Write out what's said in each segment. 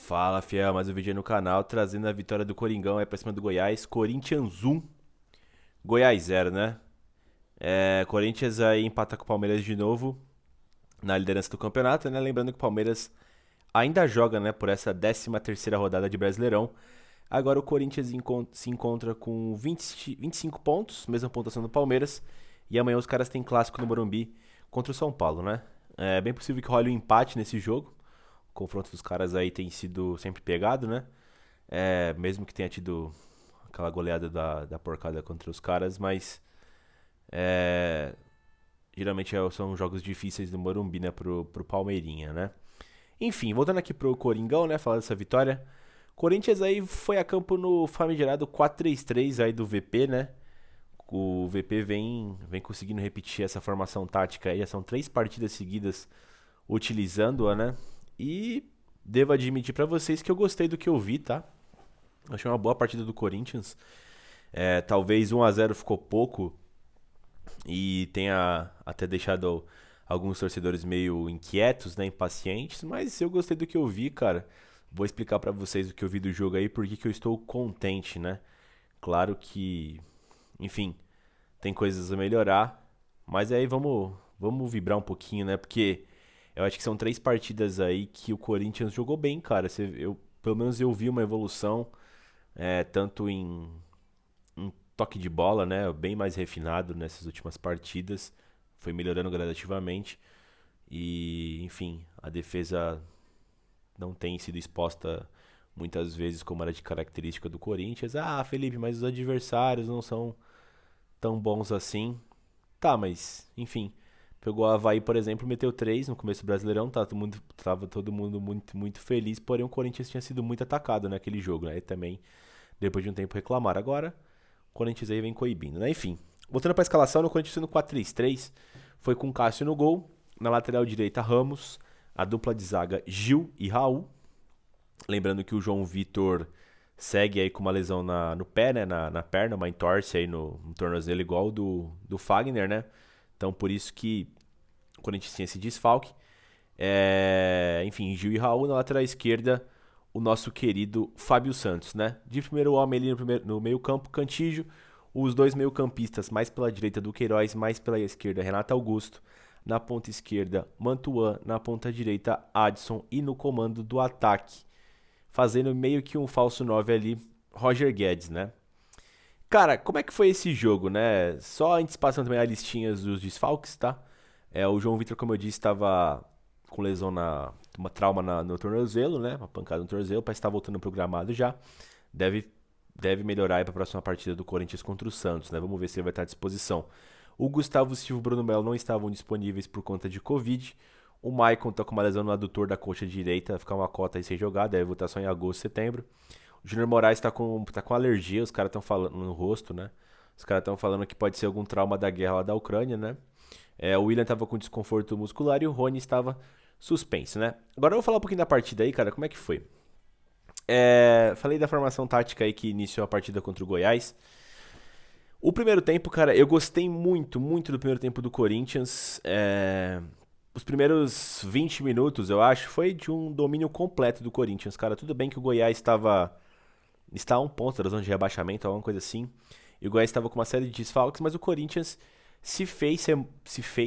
Fala, fiel, mais um vídeo aí no canal, trazendo a vitória do Coringão aí pra cima do Goiás. Corinthians 1, Goiás 0, né? Corinthians aí empata com o Palmeiras de novo na liderança do campeonato, né? Lembrando que o Palmeiras ainda joga, né, por essa 13ª rodada de Brasileirão. Agora o Corinthians se encontra com 25 pontos, mesma pontuação do Palmeiras. E amanhã os caras têm clássico no Morumbi contra o São Paulo, né? É bem possível que role um empate nesse jogo. O confronto dos caras aí tem sido sempre pegado, né? Mesmo que tenha tido aquela goleada da porcada contra os caras, mas é, geralmente são jogos difíceis do Morumbi, né, pro Palmeirinha, né? Enfim, voltando aqui pro Coringão, né, falar dessa vitória. Corinthians aí foi a campo no famigerado 4-3-3 aí do VP, né? O VP vem conseguindo repetir essa formação tática aí, já são 3 partidas seguidas utilizando-a, né? E devo admitir pra vocês que eu gostei do que eu vi, tá? Achei uma boa partida do Corinthians. Talvez 1-0 ficou pouco e tenha até deixado alguns torcedores meio inquietos, né, impacientes, mas eu gostei do que eu vi, cara. Vou explicar pra vocês o que eu vi do jogo aí, porque que eu estou contente, né? Claro que, enfim, tem coisas a melhorar, mas aí vamos vibrar um pouquinho, né? Porque eu acho que são 3 partidas aí que o Corinthians jogou bem, cara. Pelo menos eu vi uma evolução, tanto em toque de bola, né? Bem mais refinado nessas últimas partidas. Foi melhorando gradativamente. E, enfim, a defesa não tem sido exposta muitas vezes como era de característica do Corinthians. Ah, Felipe, mas os adversários não são tão bons assim. Tá, mas, enfim. Pegou o Avaí, por exemplo, meteu 3 no começo do Brasileirão, tava todo mundo muito, muito feliz, porém o Corinthians tinha sido muito atacado naquele jogo, né? E também, depois de um tempo, reclamaram. Agora, o Corinthians aí vem coibindo, né? Enfim, voltando pra escalação, no Corinthians no 4-3-3, foi com Cássio no gol, na lateral direita Ramos, a dupla de zaga Gil e Raul. Lembrando que o João Vitor segue aí com uma lesão no pé, né? Na perna, uma entorse aí no tornozelo igual do Fagner, né? Então por isso que o Corinthians tinha esse desfalque. Enfim, Gil e Raul na lateral esquerda, o nosso querido Fábio Santos, né? De primeiro homem ali no meio campo, Cantígio. Os dois meio-campistas, mais pela direita do Queiroz, mais pela esquerda, Renato Augusto. Na ponta esquerda, Mantuan. Na ponta direita, Adson. E no comando do ataque, fazendo meio que um falso 9 ali, Roger Guedes, né? Cara, como é que foi esse jogo, né? Só antes passando também as listinhas dos desfalques, tá? O João Vitor, como eu disse, estava com lesão uma trauma no tornozelo, né? Uma pancada no tornozelo, parece estar voltando pro gramado já. Deve, deve melhorar aí para a próxima partida do Corinthians contra o Santos, né? Vamos ver se ele vai estar à disposição. O Gustavo Silva e o Bruno Melo não estavam disponíveis por conta de Covid. O Maicon tá com uma lesão no adutor da coxa direita, vai ficar uma cota aí sem jogar, deve voltar só em agosto, setembro. O Júnior Moraes tá com alergia, os caras estão falando no rosto, né? Os caras estão falando que pode ser algum trauma da guerra lá da Ucrânia, né? O William tava com desconforto muscular e o Rony estava suspenso, né? Agora eu vou falar um pouquinho da partida aí, cara, como é que foi? Falei da formação tática aí que iniciou a partida contra o Goiás. O primeiro tempo, cara, eu gostei muito, muito do primeiro tempo do Corinthians. Os primeiros 20 minutos, eu acho, foi de um domínio completo do Corinthians, cara. Tudo bem que o Goiás está a um ponto da zona de rebaixamento, alguma coisa assim. E o Goiás estava com uma série de desfalques, mas o Corinthians se fez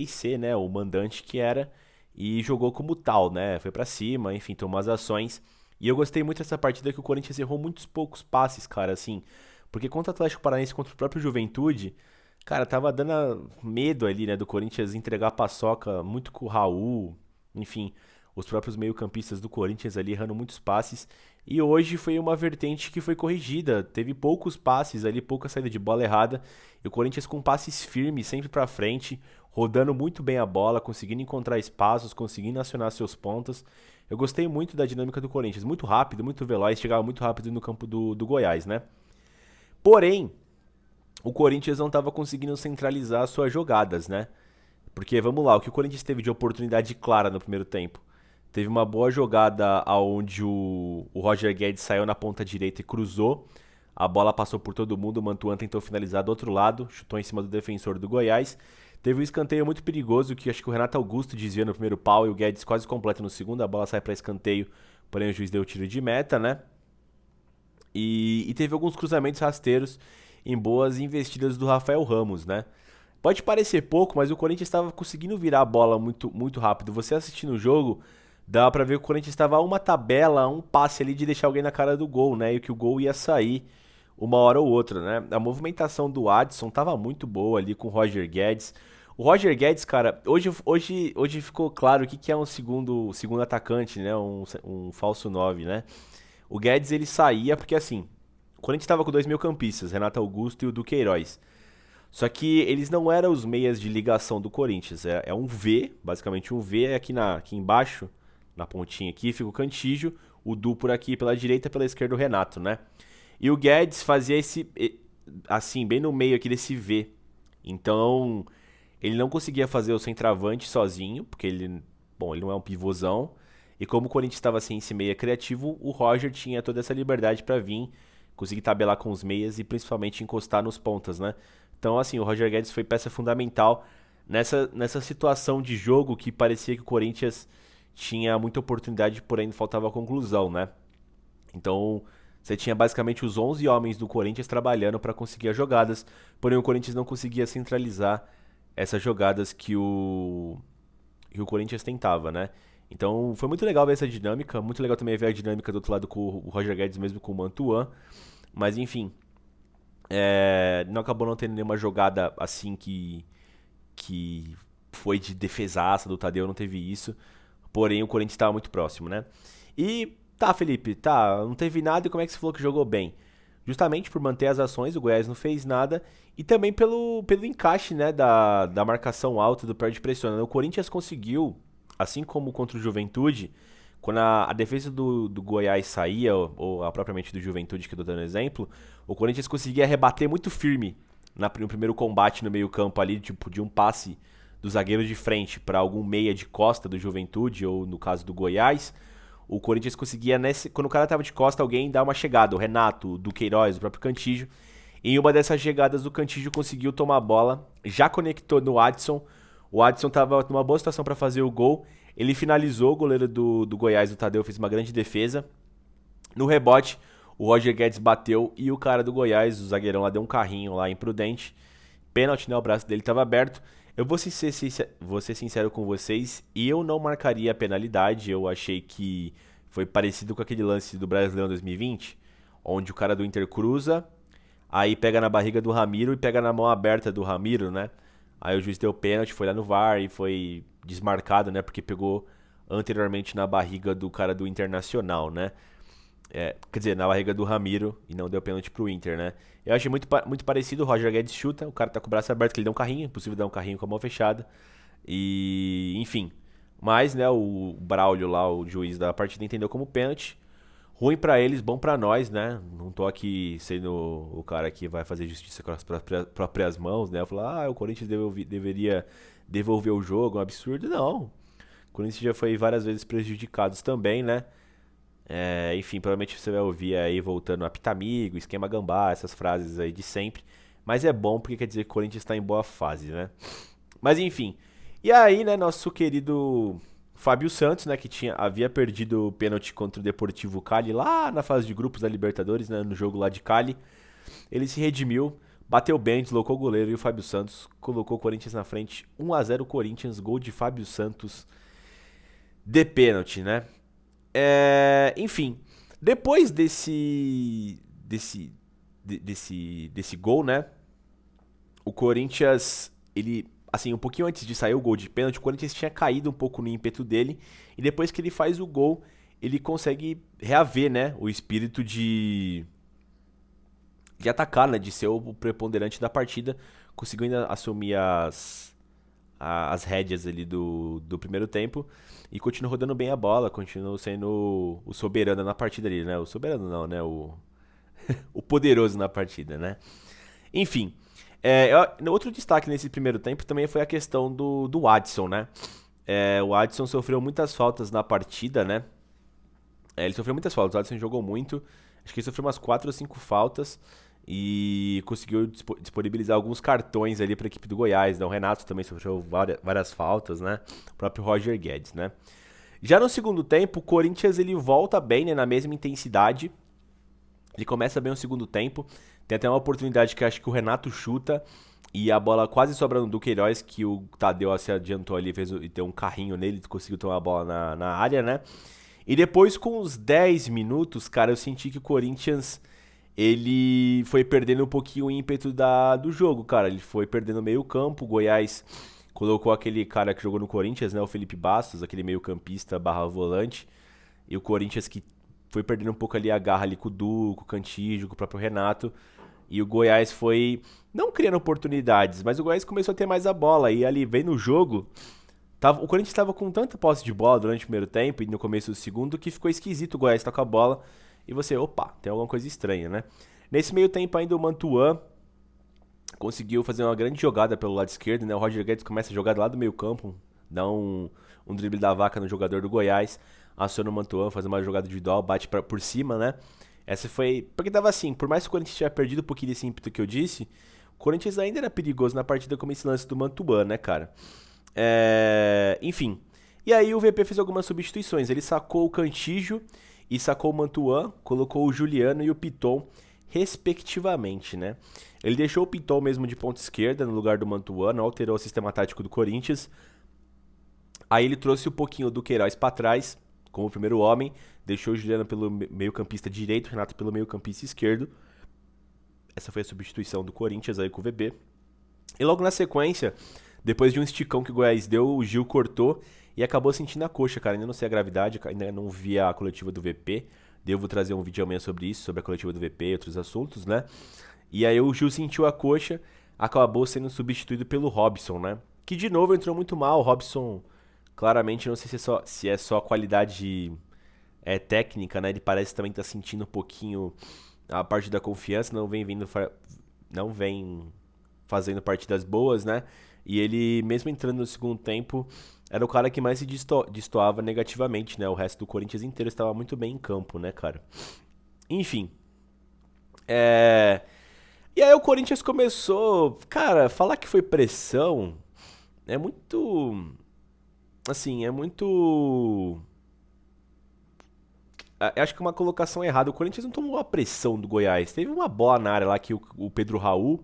ser, né, o mandante que era e jogou como tal, né? Foi pra cima, enfim, tomou as ações. E eu gostei muito dessa partida que o Corinthians errou muitos poucos passes, cara, assim. Porque contra o Atlético Paranaense, contra o próprio Juventude, cara, tava dando medo ali, né, do Corinthians entregar a paçoca muito com o Raul, enfim, os próprios meio-campistas do Corinthians ali errando muitos passes. E hoje foi uma vertente que foi corrigida, teve poucos passes ali, pouca saída de bola errada, e o Corinthians com passes firmes, sempre pra frente, rodando muito bem a bola, conseguindo encontrar espaços, conseguindo acionar seus pontas. Eu gostei muito da dinâmica do Corinthians, muito rápido, muito veloz, chegava muito rápido no campo do Goiás, né? Porém, o Corinthians não estava conseguindo centralizar suas jogadas, né? Porque, vamos lá, o que o Corinthians teve de oportunidade clara no primeiro tempo? Teve uma boa jogada onde o Roger Guedes saiu na ponta direita e cruzou. A bola passou por todo mundo, o Mantuan tentou finalizar do outro lado, chutou em cima do defensor do Goiás. Teve um escanteio muito perigoso que acho que o Renato Augusto desvia no primeiro pau e o Guedes quase completa no segundo. A bola sai para escanteio porém o juiz deu tiro de meta, né? E teve alguns cruzamentos rasteiros em boas investidas do Rafael Ramos, né? Pode parecer pouco, mas o Corinthians estava conseguindo virar a bola muito, muito rápido. Você assistindo o jogo, dava pra ver que o Corinthians estava a uma tabela, um passe ali de deixar alguém na cara do gol, né? E que o gol ia sair uma hora ou outra, né? A movimentação do Adson tava muito boa ali com o Roger Guedes. O Roger Guedes, cara, hoje ficou claro o que, que é um segundo atacante, né? Um falso 9, né? O Guedes, ele saía porque, assim, o Corinthians estava com dois meio-campistas, Renato Augusto e o Duqueiroz. Só que eles não eram os meias de ligação do Corinthians. É um V, basicamente um V é aqui embaixo, na pontinha aqui, fica o Cantígio, o Du por aqui pela direita, pela esquerda o Renato, né? E o Guedes fazia assim, bem no meio aqui desse V. Então, ele não conseguia fazer o centroavante sozinho, porque bom, ele não é um pivôzão. E como o Corinthians estava sem esse meia criativo, o Roger tinha toda essa liberdade para vir, conseguir tabelar com os meias e principalmente encostar nos pontas, né? Então, assim, o Roger Guedes foi peça fundamental nessa situação de jogo que parecia que o Corinthians tinha muita oportunidade, porém faltava a conclusão, né? Então, você tinha basicamente os 11 homens do Corinthians trabalhando para conseguir as jogadas, porém o Corinthians não conseguia centralizar essas jogadas que o Corinthians tentava, né? Então, foi muito legal ver essa dinâmica, muito legal também ver a dinâmica do outro lado com o Roger Guedes mesmo com o Mantuan, mas enfim, não acabou não tendo nenhuma jogada assim que foi de defesaça do Tadeu, não teve isso. Porém, o Corinthians estava muito próximo, né? E tá, Felipe, tá, não teve nada e como é que você falou que jogou bem? Justamente por manter as ações, o Goiás não fez nada e também pelo encaixe, né, da marcação alta, do perde pressionando. O Corinthians conseguiu, assim como contra o Juventude, quando a defesa do Goiás saía, ou a propriamente do Juventude, que eu tô dando exemplo, o Corinthians conseguia rebater muito firme no primeiro combate no meio-campo ali, tipo, de um passe do zagueiro de frente para algum meia de costa do Juventude, ou no caso do Goiás, o Corinthians conseguia, quando o cara tava de costa, alguém dar uma chegada, o Renato, o Duqueiroz, o próprio Cantígio. Em uma dessas chegadas, o Cantígio conseguiu tomar a bola, já conectou no Adson. O Adson tava numa boa situação para fazer o gol. Ele finalizou, o goleiro do Goiás, o Tadeu, fez uma grande defesa. No rebote, o Roger Guedes bateu e o cara do Goiás, o zagueirão lá, deu um carrinho lá imprudente. Pênalti, né? O braço dele estava aberto. Eu vou ser sincero com vocês, e eu não marcaria a penalidade. Eu achei que foi parecido com aquele lance do Brasileirão 2020, onde o cara do Inter cruza, aí pega na barriga do Ramiro e pega na mão aberta do Ramiro, né? Aí o juiz deu pênalti, foi lá no VAR e foi desmarcado, né? Porque pegou anteriormente na barriga do cara do Internacional, né? Quer dizer, na barriga do Ramiro e não deu pênalti pro Inter, né? Eu achei muito parecido, o Roger Guedes chuta, o cara tá com o braço aberto, que ele dá um carrinho, é impossível dar um carrinho com a mão fechada. E, enfim. Mas, né, o Braulio lá, o juiz da partida, entendeu como pênalti. Ruim pra eles, bom pra nós, né? Não tô aqui sendo o cara que vai fazer justiça com as próprias mãos, né? Falar, o Corinthians deveria devolver o jogo, é um absurdo. Não. O Corinthians já foi várias vezes prejudicado também, né? Enfim, provavelmente você vai ouvir aí voltando apitamigo, esquema gambá, essas frases aí de sempre. Mas é bom porque quer dizer que o Corinthians está em boa fase, né? Mas enfim. E aí, né, nosso querido Fábio Santos, né, que havia perdido o pênalti contra o Deportivo Cali lá na fase de grupos da Libertadores, né, no jogo lá de Cali. Ele se redimiu, bateu bem, deslocou o goleiro e o Fábio Santos colocou o Corinthians na frente. 1-0 Corinthians, gol de Fábio Santos de pênalti, né? Enfim, depois desse gol, né? O Corinthians, ele, assim, um pouquinho antes de sair o gol de pênalti, o Corinthians tinha caído um pouco no ímpeto dele. E depois que ele faz o gol, ele consegue reaver, né? O espírito de atacar, né? De ser o preponderante da partida. Conseguiu ainda assumir as rédeas ali do primeiro tempo e continua rodando bem a bola, continua sendo o soberano na partida ali, né? O soberano não, né? O poderoso na partida, né? Enfim, outro destaque nesse primeiro tempo também foi a questão do Adson, né? O Adson sofreu muitas faltas na partida, né? Ele sofreu muitas faltas, o Adson jogou muito, acho que ele sofreu umas 4 ou 5 faltas e conseguiu disponibilizar alguns cartões ali para a equipe do Goiás, né? O Renato também sofreu várias faltas, né? O próprio Roger Guedes, né? Já no segundo tempo, o Corinthians ele volta bem, né, na mesma intensidade. Ele começa bem o segundo tempo. Tem até uma oportunidade que acho que o Renato chuta e a bola quase sobra no Duqueiroz, que o Tadeu se adiantou ali e deu um carrinho nele, conseguiu tomar a bola na área, né? E depois, com os 10 minutos, cara, eu senti que o Corinthians ele foi perdendo um pouquinho o ímpeto do jogo, cara. Ele foi perdendo meio campo. O Goiás colocou aquele cara que jogou no Corinthians, né? O Felipe Bastos, aquele meio campista barra volante. E o Corinthians que foi perdendo um pouco ali a garra ali com o Du, com o Cantígio, com o próprio Renato. E o Goiás foi, não criando oportunidades, mas o Goiás começou a ter mais a bola. E ali, vem no jogo, o Corinthians estava com tanta posse de bola durante o primeiro tempo e no começo do segundo que ficou esquisito o Goiás estar com a bola. E você, opa, tem alguma coisa estranha, né? Nesse meio tempo ainda o Mantuan conseguiu fazer uma grande jogada pelo lado esquerdo, né? O Roger Guedes começa a jogar lá do meio campo, dá um drible da vaca no jogador do Goiás, aciona o Mantuan, faz uma jogada individual, bate por cima, né? Essa foi... Porque tava assim, por mais que o Corinthians tivesse perdido um pouquinho desse ímpeto que eu disse, o Corinthians ainda era perigoso na partida com esse lance do Mantuan, né, cara? Enfim. E aí o VP fez algumas substituições. Ele sacou o Cantígio e sacou o Mantuan, colocou o Juliano e o Piton, respectivamente, né? Ele deixou o Piton mesmo de ponta esquerda no lugar do Mantuan, não alterou o sistema tático do Corinthians. Aí ele trouxe um pouquinho do Queiroz para trás, como o primeiro homem, deixou o Juliano pelo meio campista direito, o Renato pelo meio campista esquerdo. Essa foi a substituição do Corinthians aí com o VB. E logo na sequência, depois de um esticão que o Goiás deu, o Gil cortou e acabou sentindo a coxa, cara. Ainda não sei a gravidade, ainda não vi a coletiva do VP. Devo trazer um vídeo amanhã sobre isso, sobre a coletiva do VP e outros assuntos, né? E aí o Gil sentiu a coxa, acabou sendo substituído pelo Robson, né? Que de novo entrou muito mal. O Robson, claramente, não sei se é só qualidade técnica, né? Ele parece também estar sentindo um pouquinho a parte da confiança, não vem fazendo partidas boas, né? E ele, mesmo entrando no segundo tempo, era o cara que mais se destoava negativamente, né? O resto do Corinthians inteiro estava muito bem em campo, né, cara? Enfim. E aí o Corinthians começou... Cara, falar que foi pressão é muito... Assim, é muito... Acho que é uma colocação errada. O Corinthians não tomou a pressão do Goiás. Teve uma bola na área lá que o Pedro Raul...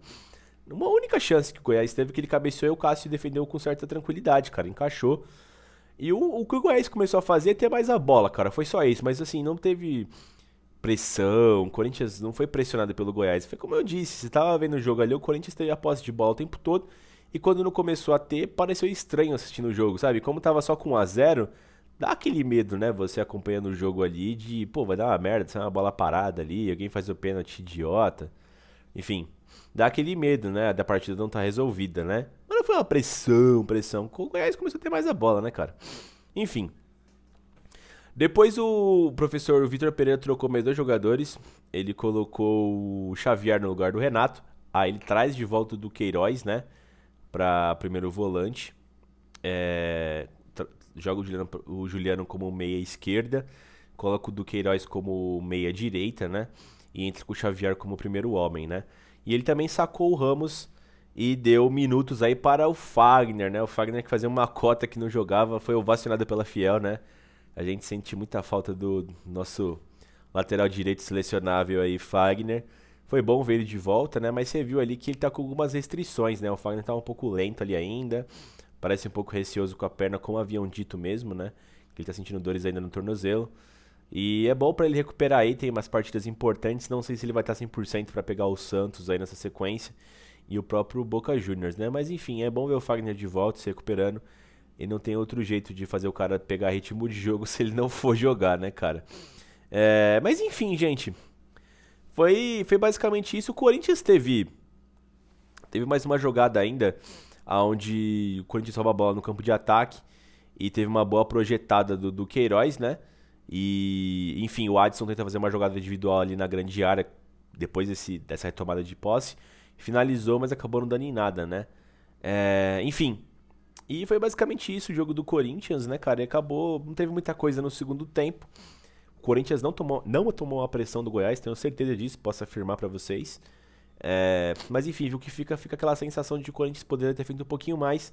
Uma única chance que o Goiás teve, que ele cabeceou e o Cássio defendeu com certa tranquilidade, cara. Encaixou. E o que o Goiás começou a fazer é ter mais a bola, cara. Foi só isso. Mas assim, não teve pressão. O Corinthians não foi pressionado pelo Goiás. Foi como eu disse, você tava vendo o jogo ali, o Corinthians teve a posse de bola o tempo todo. E quando não começou a ter, pareceu estranho assistindo o jogo, sabe? Como tava só com 1 a 0, dá aquele medo, né? Você acompanhando o jogo ali de, pô, vai dar uma merda, sai uma bola parada ali, alguém faz o pênalti idiota. Enfim, dá aquele medo, né? Da partida não tá resolvida, né? Mas não foi uma pressão. O Goiás começou a ter mais a bola, né, cara? Enfim. Depois o professor Vitor Pereira trocou mais 2 jogadores. Ele colocou o Xavier no lugar do Renato. Aí ele traz de volta o Duqueiroz, né? Pra primeiro volante. Joga o Juliano como meia esquerda. Coloca o Duqueiroz como meia direita, né? E entra com o Xavier como primeiro homem, né? E ele também sacou o Ramos e deu minutos aí para o Fagner, né? O Fagner que fazia uma cota que não jogava, foi ovacionado pela Fiel, né? A gente sente muita falta do nosso lateral direito selecionável aí, Fagner. Foi bom ver ele de volta, né? Mas você viu ali que ele tá com algumas restrições, né? O Fagner tá um pouco lento ali ainda. Parece um pouco receoso com a perna, como haviam dito mesmo, né? Que ele tá sentindo dores ainda no tornozelo. E é bom pra ele recuperar aí, tem umas partidas importantes. Não sei se ele vai estar 100% pra pegar o Santos aí nessa sequência. E o próprio Boca Juniors, né? Mas enfim, é bom ver o Fagner de volta, se recuperando. E não tem outro jeito de fazer o cara pegar ritmo de jogo se ele não for jogar, né, cara? Mas enfim, gente. Foi basicamente isso. O Corinthians teve mais uma jogada ainda, onde o Corinthians rouba a bola no campo de ataque. E teve uma boa projetada do Queiroz, né? E, enfim, o Adson tenta fazer uma jogada individual ali na grande área, depois dessa retomada de posse. Finalizou, mas acabou não dando em nada, né? Enfim... E foi basicamente isso o jogo do Corinthians, né, cara? E acabou, não teve muita coisa no segundo tempo. O Corinthians não tomou a pressão do Goiás, tenho certeza disso, posso afirmar pra vocês. Mas enfim, viu que fica aquela sensação de que o Corinthians poderia ter feito um pouquinho mais.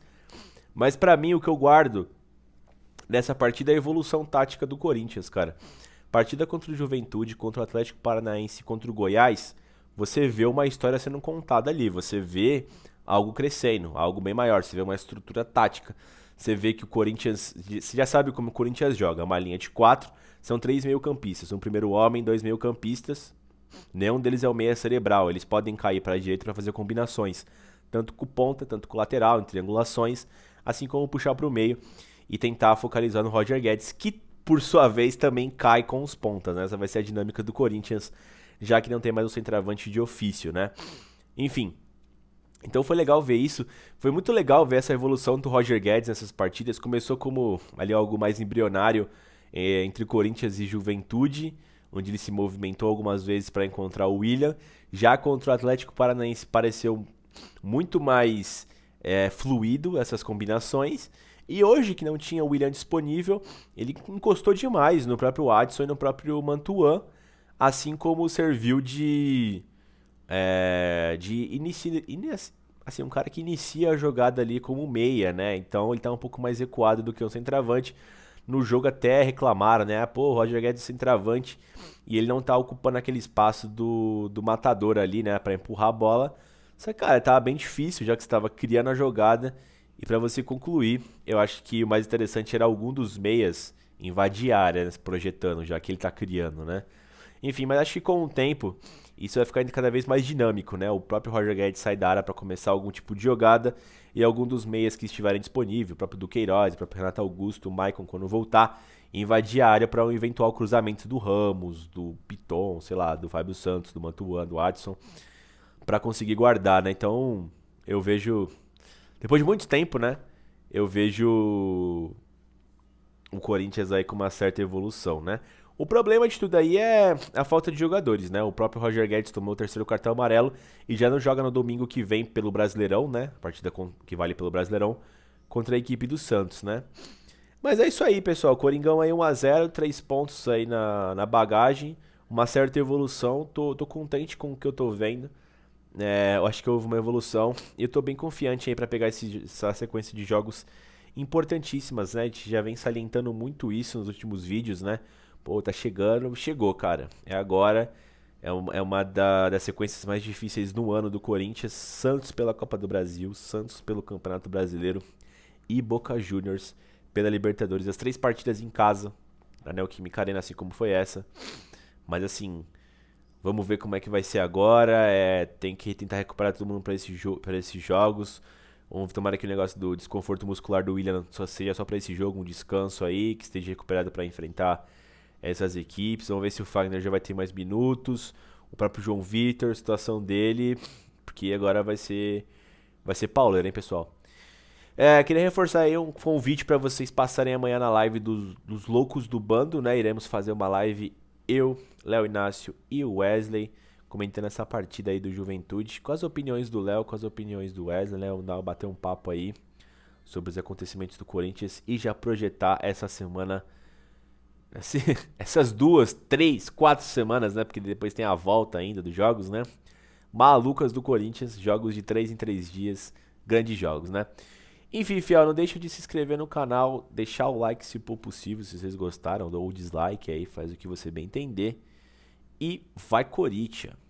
Mas pra mim, o que eu guardo dessa partida é a evolução tática do Corinthians, cara. Partida contra o Juventude, contra o Atlético Paranaense, contra o Goiás, você vê uma história sendo contada ali, você vê algo crescendo, algo bem maior, você vê uma estrutura tática. Você vê que o Corinthians, você já sabe como o Corinthians joga, uma linha de 4, são 3 meio-campistas, um primeiro homem, 2 meio-campistas. Nenhum deles é o meia cerebral, eles podem cair para a direita para fazer combinações, tanto com ponta, tanto com lateral, em triangulações, assim como puxar para o meio e tentar focalizar no Roger Guedes, que por sua vez também cai com os pontas, né? Essa vai ser a dinâmica do Corinthians, já que não tem mais um centroavante de ofício, né? Enfim, então foi legal ver isso, foi muito legal ver essa evolução do Roger Guedes nessas partidas. Começou como ali algo mais embrionário entre Corinthians e Juventude, onde ele se movimentou algumas vezes para encontrar o William. Já contra o Atlético Paranaense pareceu muito mais fluido essas combinações. E hoje, que não tinha o William disponível, ele encostou demais no próprio Adson e no próprio Mantuan, assim como serviu assim, um cara que inicia a jogada ali como meia, né? Então ele tá um pouco mais recuado do que um centroavante. No jogo até reclamaram, né? Pô, o Roger Guedes é centroavante e ele não tá ocupando aquele espaço do matador ali, né? Pra empurrar a bola. Só que, cara, tava bem difícil, já que você tava criando a jogada. E pra você concluir, eu acho que o mais interessante era algum dos meias invadir a área, né, projetando, já que ele tá criando, né? Enfim, mas acho que com o tempo isso vai ficar cada vez mais dinâmico, né? O próprio Roger Guedes sai da área para começar algum tipo de jogada e algum dos meias que estiverem disponíveis, o próprio Duqueiroz, o próprio Renato Augusto, o Maicon quando voltar, invadir a área para um eventual cruzamento do Ramos, do Piton, sei lá, do Fábio Santos, do Mantuan, do Adson, para conseguir guardar, né? Então, eu vejo depois de muito tempo, né? Eu vejo o Corinthians aí com uma certa evolução, né? O problema de tudo aí é a falta de jogadores, né? O próprio Roger Guedes tomou o terceiro cartão amarelo e já não joga no domingo que vem pelo Brasileirão, né? A partida que vale pelo Brasileirão contra a equipe do Santos, né? Mas é isso aí, pessoal. Coringão aí 1-0, 3 pontos aí na bagagem, uma certa evolução. Tô contente com o que eu tô vendo. Eu acho que houve uma evolução e eu tô bem confiante aí pra pegar essa sequência de jogos importantíssimas, né? A gente já vem salientando muito isso nos últimos vídeos, né? Pô, tá chegando, chegou, cara. É agora. É uma das sequências mais difíceis do ano do Corinthians. Santos pela Copa do Brasil, Santos pelo Campeonato Brasileiro e Boca Juniors pela Libertadores. As 3 partidas em casa, na Neoquímica Arena, assim como foi essa. Mas assim, vamos ver como é que vai ser agora. Tem que tentar recuperar todo mundo para esses jogos. Vamos tomar aquele negócio do desconforto muscular do William seja só para esse jogo, um descanso aí, que esteja recuperado para enfrentar essas equipes. Vamos ver se o Fagner já vai ter mais minutos. O próprio João Vitor, a situação dele, porque agora vai ser pauleira, hein, pessoal? Queria reforçar aí um convite para vocês passarem amanhã na live dos loucos do bando, né? Iremos fazer uma live, eu, Léo Inácio e o Wesley, comentando essa partida aí do Juventude, com as opiniões do Léo, com as opiniões do Wesley, né? Vamos bater um papo aí sobre os acontecimentos do Corinthians e já projetar essa semana, essas 2, 3, 4 semanas, né? Porque depois tem a volta ainda dos jogos, né? Malucas do Corinthians, jogos de 3 em 3 dias, grandes jogos, né? Enfim, fiel, não deixa de se inscrever no canal, deixar o like se for possível, se vocês gostaram, ou o dislike aí, faz o que você bem entender. E vai Corinthians!